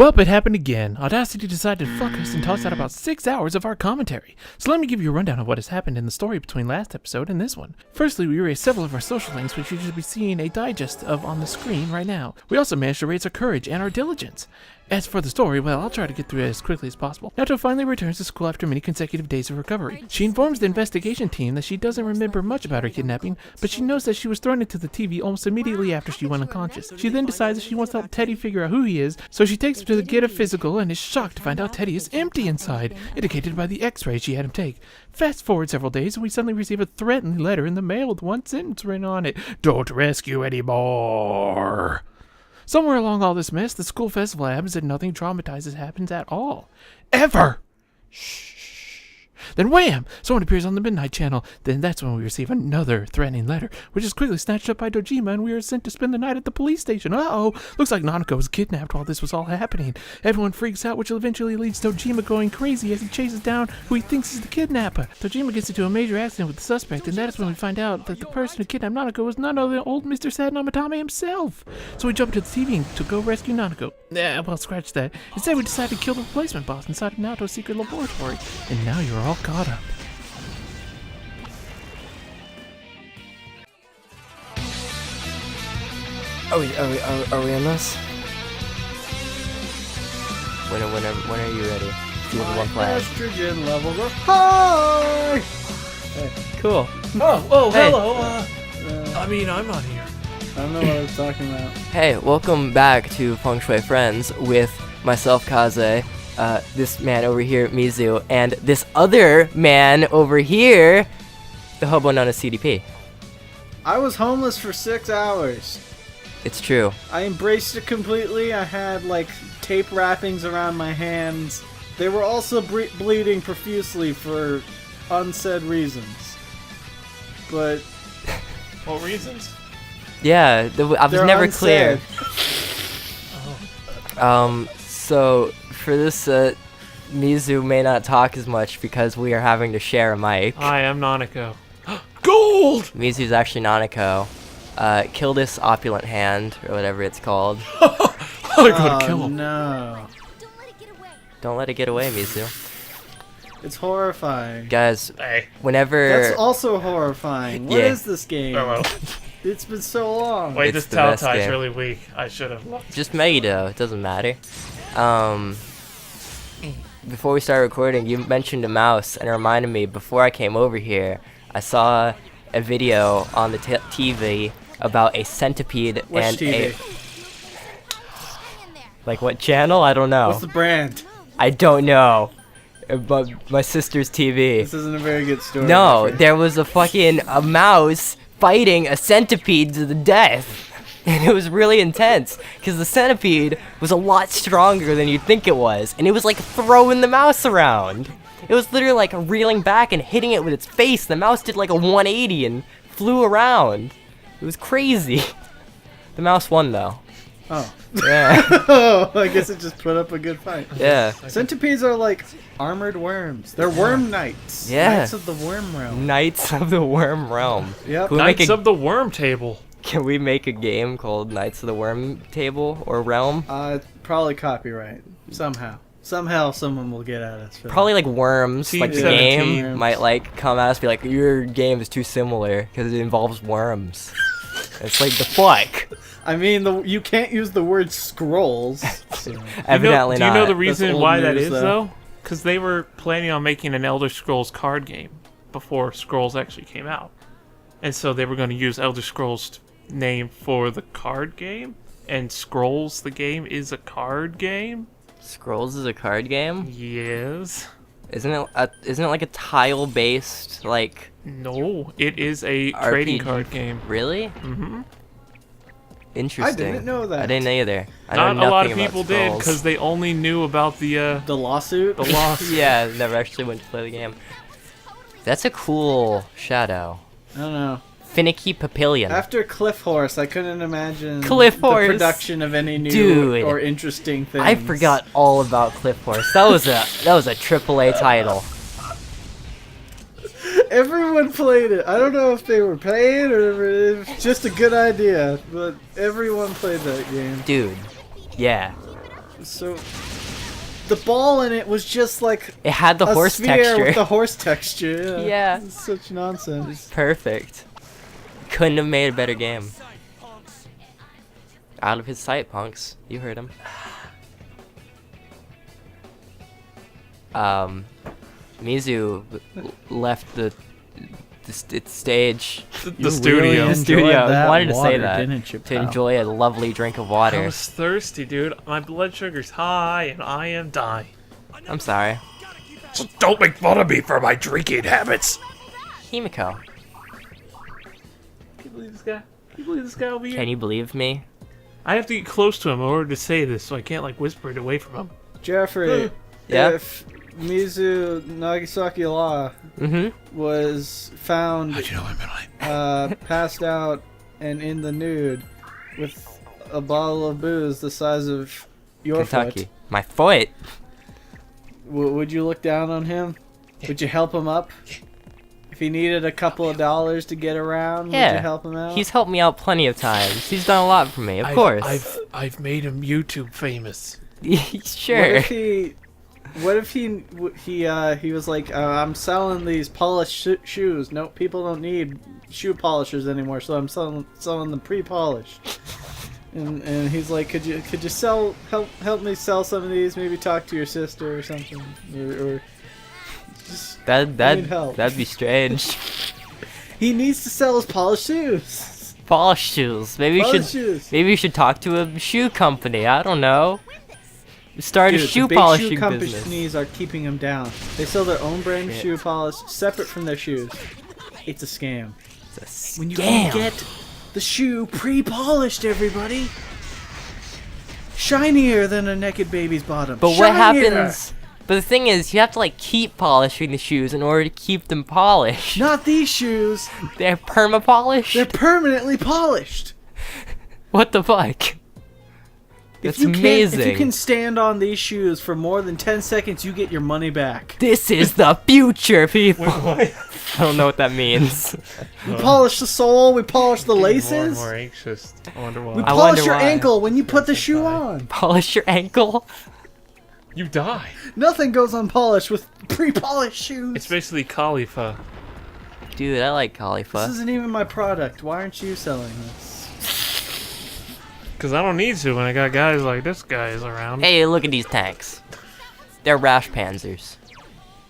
Well, it happened again. Audacity decided to fuck us and toss out about 6 hours of our commentary. So let me give you a rundown of what has happened in the story between last episode and this one. Firstly, we erased several of our social links, which you should be seeing a digest of on the screen right now. We also managed to raise our courage and our diligence. As for the story, well, I'll try to get through it as quickly as possible. Nato finally returns to school after many consecutive days of recovery. She informs the investigation team that she doesn't remember much about her kidnapping, but she knows that she was thrown into the TV almost immediately after she went unconscious. She then decides that she wants to help Teddy figure out who he is, so she takes him to get a physical and is shocked to find out Teddy is empty inside, indicated by the x-ray she had him take. Fast forward several days and we suddenly receive a threatening letter in the mail with one sentence written on it: "Don't rescue anymore." Somewhere along all this mess, the school festival happens and nothing traumatizes happens at all. Ever! Shh. Then wham! Someone appears on the Midnight Channel. Then that's when we receive another threatening letter, which is quickly snatched up by Dojima, and we are sent to spend the night at the police station. Uh-oh! Looks like Nanako was kidnapped while this was all happening. Everyone freaks out, which eventually leads Dojima going crazy as he chases down who he thinks is the kidnapper. Dojima gets into a major accident with the suspect, and that is when we find out that the person who kidnapped Nanako was none other than old Mr. Sad Namatame himself. So we jump to the TV to go rescue Nanako. Well, scratch that. Instead, we decide to kill the replacement boss inside of Naoto's secret laboratory. And now you're all caught up. Are we in this? When are you ready? Feel the one flag. Estrogen levels are high! Hey. Cool. Oh, Hey. hello. I mean, I'm not here. I don't know what I was talking about. Hey, welcome back to Feng Shui Friends with myself, Kaze, this man over here, Mizu, and this other man over here, the hobo known as CDP. I was homeless for 6 hours. It's true. I embraced it completely. I had, like, tape wrappings around my hands. They were also bleeding profusely for unsaid reasons. But... What reasons? Yeah, I was they're never unsaid. clear. So for this, Mizu may not talk as much because we are having to share a mic. Hi, I'm Nanako. Gold! Mizu's actually Nanako. Kill this opulent hand, or whatever it's called. I gotta kill him. No. Don't let it get away, Mizu. It's horrifying. Guys, Hey. whenever... That's also horrifying. What Yeah. is this game? Oh, well. It's been so long. Wait, It's this the best Telltale's game. really weak. I should have looked. Just Megiddo, it doesn't matter. Before we started recording, you mentioned a mouse, and it reminded me, before I came over here, I saw a video on the TV about a centipede Which and TV? Like what channel? I don't know. What's the brand? I don't know. But my sister's TV. This isn't a very good story. No, I'm afraid. there was a mouse fighting a centipede to the death. And it was really intense, because the centipede was a lot stronger than you'd think it was, and it was like throwing the mouse around. It was literally like reeling back and hitting it with its face. The mouse did like a 180 and flew around. It was crazy. The mouse won though. Oh. Yeah. Oh, I guess it just put up a good fight. Yeah. Centipedes are like armored worms. They're worm knights. Yeah. Knights of the worm realm. Knights of the Worm Realm. Yep. Can we make Knights a, of the Worm Table. can we make a game called Knights of the Worm Table or Realm? Probably copyright. Somehow. Somehow someone will get at us. For Probably like Worms, Team like the 17. game might like come at us and be like, your game is too similar because it involves worms. It's like the fuck. that. I mean, you can't use the word scrolls. So. Evidently Do you not. know the reason old why that news, is, though? Because they were planning on making an Elder Scrolls card game before Scrolls actually came out. And so they were going to use Elder Scrolls name for the card game. And Scrolls, the game, is a card game. Scrolls is a card game? Yes. Isn't it like a tile-based like? No, it is a trading RPG? card game. Really? Mm-hmm. Interesting. I didn't know that. I didn't either. I know Not a lot of nothing about people did Scrolls. because they only knew about the The lawsuit? loss. Yeah, never actually went to play the game. That's a cool shadow. I don't know. Finicky Papillion. After Cliff Horse, I couldn't imagine Cliff Horse. the production of any new Dude. or interesting things. I forgot all about Cliff Horse. That was a AAA title. Everyone played it. I don't know if they were paid or if it was just a good idea, but everyone played that game. Dude. Yeah. So the ball in it was just like It had the a horse sphere texture. with the horse texture. Yeah. It's such nonsense. Perfect. Couldn't have made a better game. Out of his sight, punks. You heard him. Mizu left the stage. The studio. The studio. I wanted to say water, that. didn't you, To pal? enjoy a lovely drink of I water. was thirsty, dude. My blood sugar's high, and I am dying. I'm sorry. So don't make fun of me for my drinking habits. Himiko, Can you believe this guy? Can you believe this guy over here? can you believe me? I have to get close to him in order to say this, so I can't like whisper it away from him. Jeffrey, Yeah? if Mizu Nagasaki Law was found How'd you know my middle name? passed out and in the nude with a bottle of booze the size of your Kentucky. foot, My foot? would you look down on him? Would you help him up? If he needed a couple of dollars to get around, would Yeah. you help him out? He's helped me out plenty of times. He's done a lot for me, of course. I've made him YouTube famous. Sure. What if he was like, I'm selling these polished shoes. No, people don't need shoe polishers anymore, so I'm selling them pre-polished. And he's like, could you help me sell some of these? Maybe talk to your sister or something, or just need help. That'd be strange. He needs to sell his polished shoes. Polished shoes. Maybe you should talk to a shoe company. I don't know. Start a Dude, shoe the big polishing shoe business. companies are keeping him down. They sell their own brand of shoe polish separate from their shoes. It's a scam. It's a When you scam. can get the shoe pre-polished, everybody. Shinier than a naked baby's bottom. But what Shinier! happens? But the thing is, you have to like keep polishing the shoes in order to keep them polished. Not these shoes. They're perma polished. They're permanently polished. What the fuck? That's If amazing. you can stand on these shoes for more than 10 seconds, you get your money back. This is the future, people. What? I don't know what that means. We polish the sole, we polish the More and laces. more anxious. I wonder why. We I polish wonder your why. ankle when you put the shoe on. Polish your ankle? You die. Nothing goes unpolished with pre-polished shoes. It's basically Khalifa. Dude, I like This cauliflower. isn't even my product. Why aren't you selling this? Because I don't need to when I got guys like this guy is around. Hey, look at these tanks. They're rash panzers.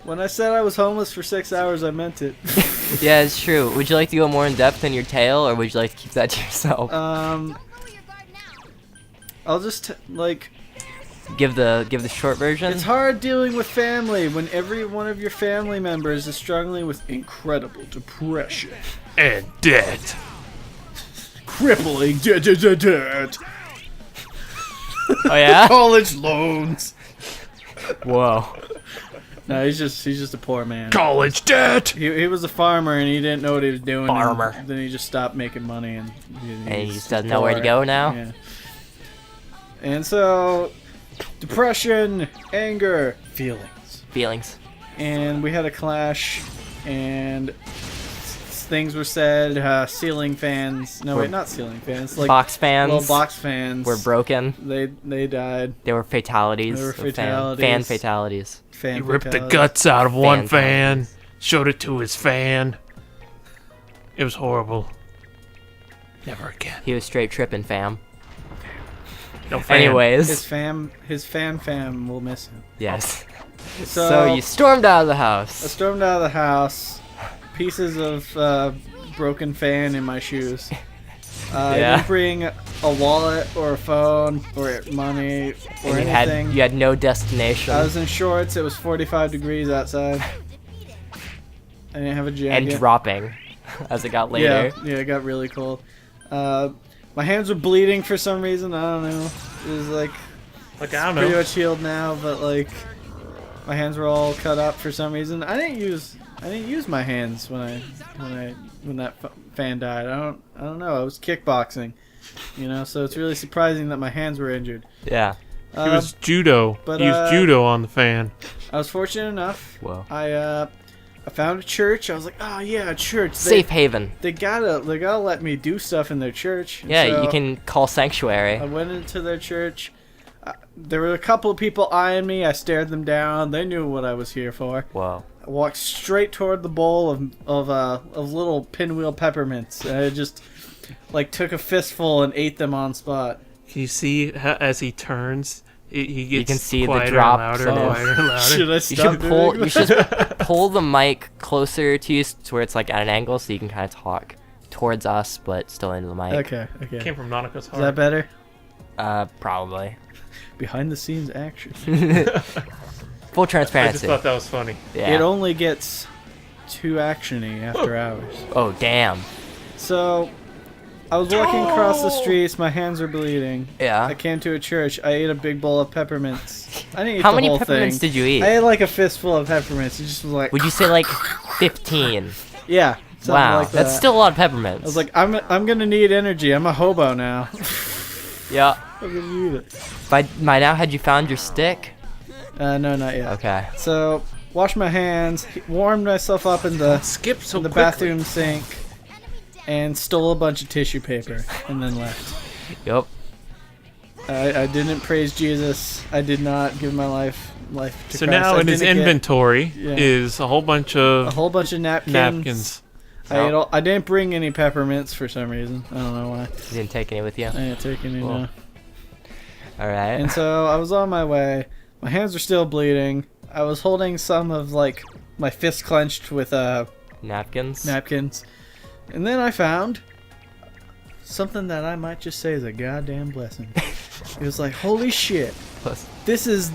When I said I was homeless for 6 hours, I meant it. Yeah, it's true. Would you like to go more in depth in your tale, or would you like to keep that to yourself? I'll just like. Give the short version. It's hard dealing with family when every one of your family members is struggling with incredible depression, And dead. crippling debt, Oh yeah. college loans. Whoa. No, he's just a poor man. College debt. He was a farmer and he didn't know what he was doing. Farmer. And then he just stopped making money and And he he's just doesn't know where to poor. go now? Yeah. And so, depression, anger, feelings. Feelings. And we had a clash, and things were said. Ceiling fans. No, wait, not ceiling fans. Like Box fans. little box fans. Were broken. They died. There were fatalities. There were of fan fatalities. fatalities. Fan He ripped the fatalities. guts out of one Fan fan, showed it to his fan. It was horrible. Never again. He was straight tripping, fam. No fan. Anyways. His fan will miss him. Yes. So, So you stormed out of the I house. stormed out of the house. Pieces of broken fan in my shoes. I Yeah. didn't bring a wallet or a phone or money or And anything. you had no destination. I was in shorts. It was 45 degrees outside. I didn't have a jacket. and dropping as it got later. Yeah, it got really cold. My hands were bleeding for some reason. I don't know. It was like Like, I don't pretty know. much healed now, but like my hands were all cut up for some reason. I didn't use my hands when that fan died. I don't know. I was kickboxing, so it's really surprising that my hands were injured. Yeah. He was judo. but, He used judo on the fan. I was fortunate enough. Whoa. I found a church. I was like, oh yeah, a church. Safe haven. They gotta let me do stuff in their church. And Yeah, so you can call sanctuary. I went into their church. there were a couple of people eyeing me. I stared them down. They knew what I was here for. Whoa. I walked straight toward the bowl of little pinwheel peppermints. And I just like took a fistful and ate them on spot. Can you see how, as he turns, he gets You can see the quieter drops and louder, of- quieter and louder. Should I You stop should doing you should pull the mic closer to you to where it's like at an angle so you can kind of talk towards us but still into the mic. Okay. Came from Noniko's Is heart. that better? Probably. Behind the scenes action. Full I just transparency. thought that was funny. Yeah. It only gets too actiony after hours. Oh, damn. So, I was walking across the streets. My hands were bleeding. Yeah. I came to a church. I ate a big bowl of peppermints. I didn't eat How the many whole peppermints thing. did you eat? I ate like a fistful of peppermints. It just was like, Would you say like 15? yeah. something Wow, like that's that. still a lot of peppermints. I was like, I'm gonna need energy. I'm a hobo now. yeah. I'm gonna need it. By now, had you found your stick? No, not yet. Okay. So, washed my hands, warmed myself up in the Skip so in the quickly. bathroom sink, and stole a bunch of tissue paper, and then left. Yep. I didn't praise Jesus. I did not give my life to So Christ. now I in his didn't get inventory Yeah. is a whole bunch a of whole bunch of napkins. napkins. I didn't bring any peppermints for some reason. I don't know why. You didn't take any with you? I didn't take any. Cool. No. Alright. And so I was on my way. My hands were still bleeding. I was holding some of like my fist clenched with Napkins? napkins, and then I found something that I might just say is a goddamn blessing. It was like, holy shit, this is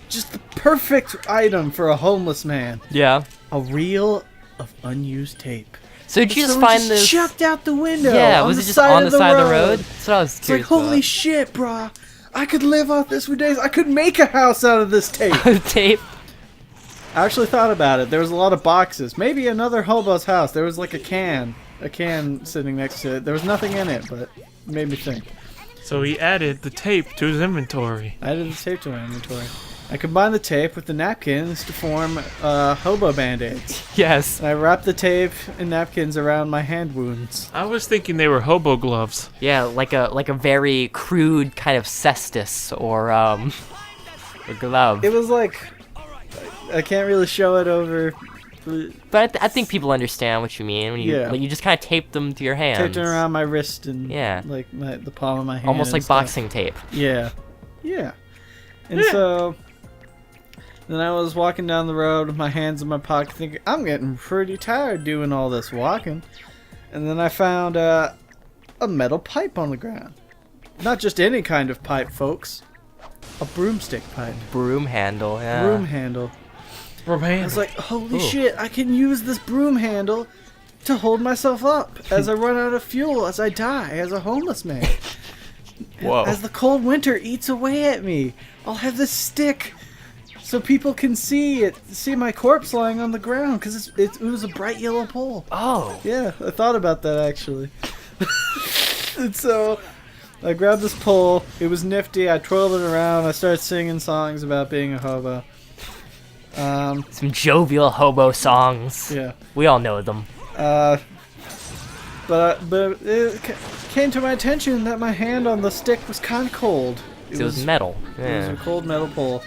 just the perfect item for a homeless man. Yeah. A reel of unused tape. So did you just Someone find this? chucked out the window. Yeah, on was the it just on the side of the road? That's what I was It's like, curious holy shit, brah. I could live off this for days. I could make a house out of this tape. shit. Tape. I actually thought about it. There was a lot of boxes. Maybe another hobo's house. There was like a can sitting next to it. There was nothing in it, but it made me think. So he added the tape to his inventory. I added the tape to my inventory. I combined the tape with the napkins to form hobo band-aids. Yes. And I wrapped the tape and napkins around my hand wounds. I was thinking they were hobo gloves. Yeah, like a very crude kind of cestus or a glove. It was like, I can't really show it over. But I think people understand what you mean when you Yeah. like, you just kind of tape them to your hands. Taped it around my wrist and Yeah. like the palm of my hand. Almost and like stuff. boxing tape. Yeah. Yeah. And Yeah. so then I was walking down the road with my hands in my pocket thinking, I'm getting pretty tired doing all this walking. And then I found a metal pipe on the ground. Not just any kind of pipe, folks. A broomstick pipe. Broom handle. Yeah. Broom handle. I was like, holy shit, I can use this broom handle to hold myself up as I run out of fuel, as I die as a homeless man. Whoa. As the cold winter eats away at me, I'll have this stick so people can see my corpse lying on the ground because it was a bright yellow pole. Oh. Yeah, I thought about that actually. And so I grabbed this pole. It was nifty. I twirled it around. I started singing songs about being a hobo. Some jovial hobo songs. Yeah. We all know them. But it came to my attention that my hand on the stick was kind of cold. It was metal. It was Yeah. a cold metal pole.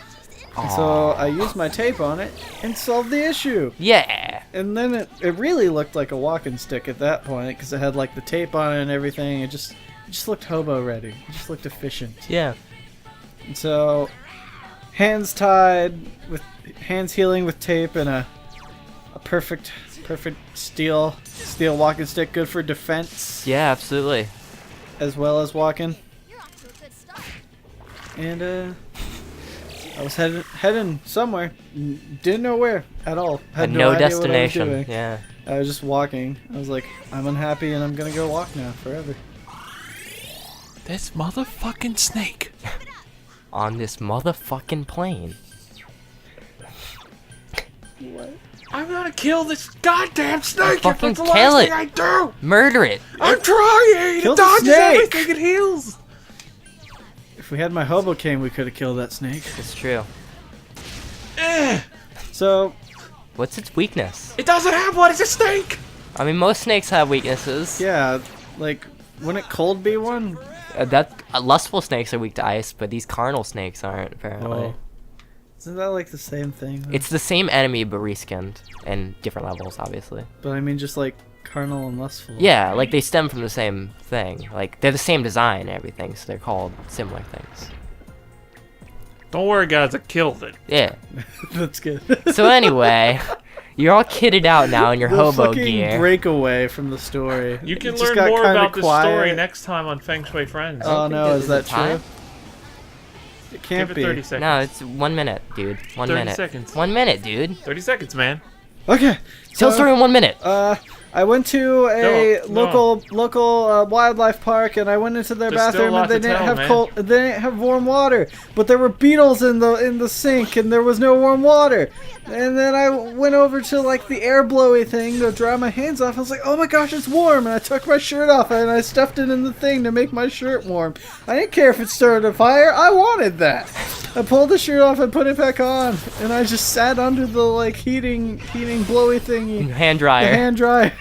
And so I used my tape on it and solved the issue. Yeah. And then it really looked like a walking stick at that point because it had like the tape on it and everything. It just looked hobo ready. It just looked efficient. Yeah. And so hands tied with hands healing with tape and a perfect steel walking stick, good for defense Yeah, absolutely. as well as walking. And I was heading somewhere. Didn't know where at all. Had no idea what I was destination. doing. Yeah. I was just walking. I was like, I'm unhappy and I'm gonna go walk now forever. This motherfucking snake. On this motherfucking plane. What? I'm gonna kill this goddamn snake. Fucking if it's the kill last it. thing I do. Murder it. I'm trying. Kill It the dodges snake. everything. It heals. If we had my hobo cane, we could have killed that snake. It's true. So What's its weakness? It doesn't have one. It's a snake. I mean, most snakes have weaknesses. yeah, like wouldn't cold be one? Lustful snakes are weak to ice, but these carnal snakes aren't, apparently. Oh. Isn't that like the same thing? Though? It's the same enemy, but reskinned. And different levels, obviously. But I mean, just like carnal and lustful. Yeah, like they stem from the same thing. Like, they're the same design and everything, so they're called similar things. Don't worry, guys. I killed it. Yeah. That's good. So anyway, you're all kitted out now in your the hobo fucking gear. breakaway from the story. You can It just learn got more kinda about the story quiet. next time on Feng Shui Friends. Oh no, is that time? true? It can't Give be. it 30 seconds. No, it's 1 minute, dude. 1 30 minute. seconds. 1 minute, dude. 30 seconds, man. Okay. Tell the story in 1 minute. I went to a No. local wildlife park, and I went into their There's still bathroom, a lot and they to didn't tell, have man. they didn't have warm water, but there were beetles in the sink, and there was no warm water. And then I went over to like the air blowy thing to dry my hands off. I was like, oh my gosh, it's warm, and I took my shirt off and I stuffed it in the thing to make my shirt warm. I didn't care if it started a fire. I wanted that. I pulled the shirt off and put it back on, and I just sat under the like heating blowy thingy. Hand The dryer. hand dryer.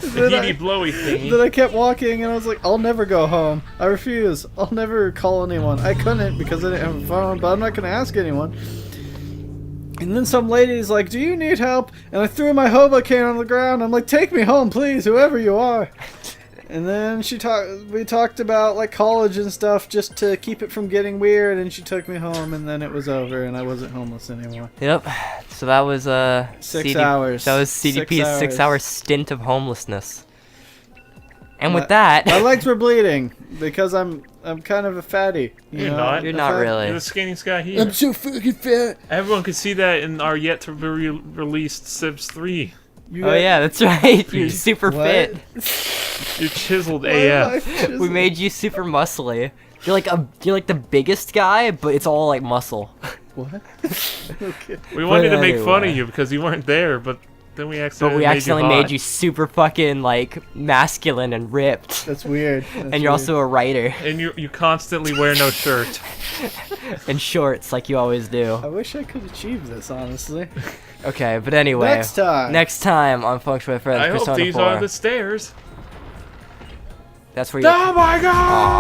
The Then heaty blowy thingy. Then I kept walking, and I was like, I'll never go home. I refuse. I'll never call anyone. I couldn't because I didn't have a phone, but I'm not going to ask anyone. And then some lady's like, do you need help? And I threw my hobo can on the ground. I'm like, take me home, please, whoever you are. And then we talked about like college and stuff just to keep it from getting weird, and she took me home, and then it was over, and I wasn't homeless anymore. Yep. So that was 6 hours. That was 6 CDP's hours. 6-hour stint of homelessness. And My- with that, My legs were bleeding because I'm kind of a fatty. You're not. you're A not fat- really. You're the skinniest guy here. I'm so fucking fat. Everyone could see that in our yet to be released Sims 3. You Oh got- yeah, that's right. You're super What? fit. You're chiseled Why am I AF. chiseled? We made you super muscly. You're like the biggest guy, but it's all like muscle. What? Okay. We wanted to make fun anyway. of you because you weren't there, but then we But accidentally we accidentally made made you super fucking like masculine and ripped. That's weird. And you're also a writer And you constantly wear no shirt. and shorts like you always I do. wish I could achieve this, honestly. Okay, but anyway. Next time. on Feng Shui Friends, I hope Persona these 4. are the stairs. That's where you. Oh my god!